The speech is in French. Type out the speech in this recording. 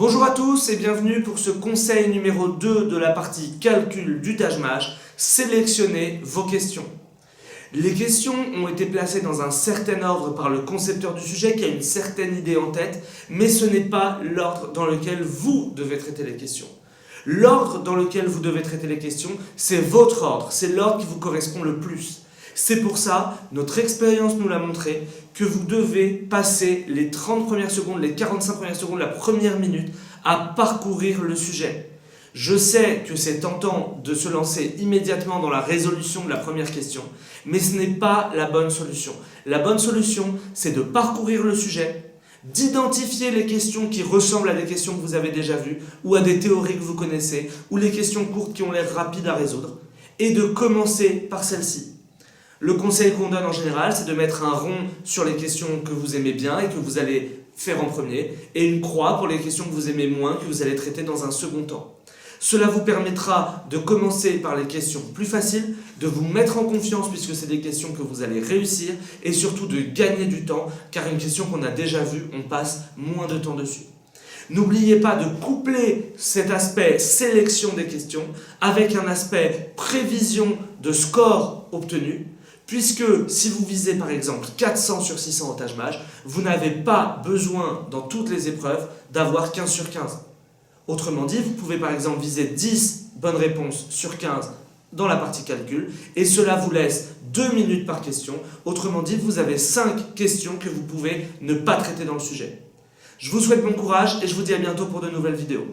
Bonjour à tous et bienvenue pour ce conseil numéro 2 de la partie calcul du Taj-Maj. Sélectionnez vos questions. Les questions ont été placées dans un certain ordre par le concepteur du sujet qui a une certaine idée en tête, mais ce n'est pas l'ordre dans lequel vous devez traiter les questions. L'ordre dans lequel vous devez traiter les questions, c'est votre ordre, c'est l'ordre qui vous correspond le plus. C'est pour ça, notre expérience nous l'a montré, que vous devez passer les 30 premières secondes, les 45 premières secondes, la première minute à parcourir le sujet. Je sais que c'est tentant de se lancer immédiatement dans la résolution de la première question, mais ce n'est pas la bonne solution. La bonne solution, c'est de parcourir le sujet, d'identifier les questions qui ressemblent à des questions que vous avez déjà vues, ou à des théories que vous connaissez, ou les questions courtes qui ont l'air rapides à résoudre, et de commencer par celle-ci. Le conseil qu'on donne en général, c'est de mettre un rond sur les questions que vous aimez bien et que vous allez faire en premier, et une croix pour les questions que vous aimez moins, que vous allez traiter dans un second temps. Cela vous permettra de commencer par les questions plus faciles, de vous mettre en confiance puisque c'est des questions que vous allez réussir, et surtout de gagner du temps, car une question qu'on a déjà vue, on passe moins de temps dessus. N'oubliez pas de coupler cet aspect sélection des questions avec un aspect prévision de score obtenu, puisque si vous visez par exemple 400 sur 600 au Taj-Maj, vous n'avez pas besoin dans toutes les épreuves d'avoir 15 sur 15. Autrement dit, vous pouvez par exemple viser 10 bonnes réponses sur 15 dans la partie calcul, et cela vous laisse 2 minutes par question. Autrement dit, vous avez 5 questions que vous pouvez ne pas traiter dans le sujet. Je vous souhaite bon courage et je vous dis à bientôt pour de nouvelles vidéos.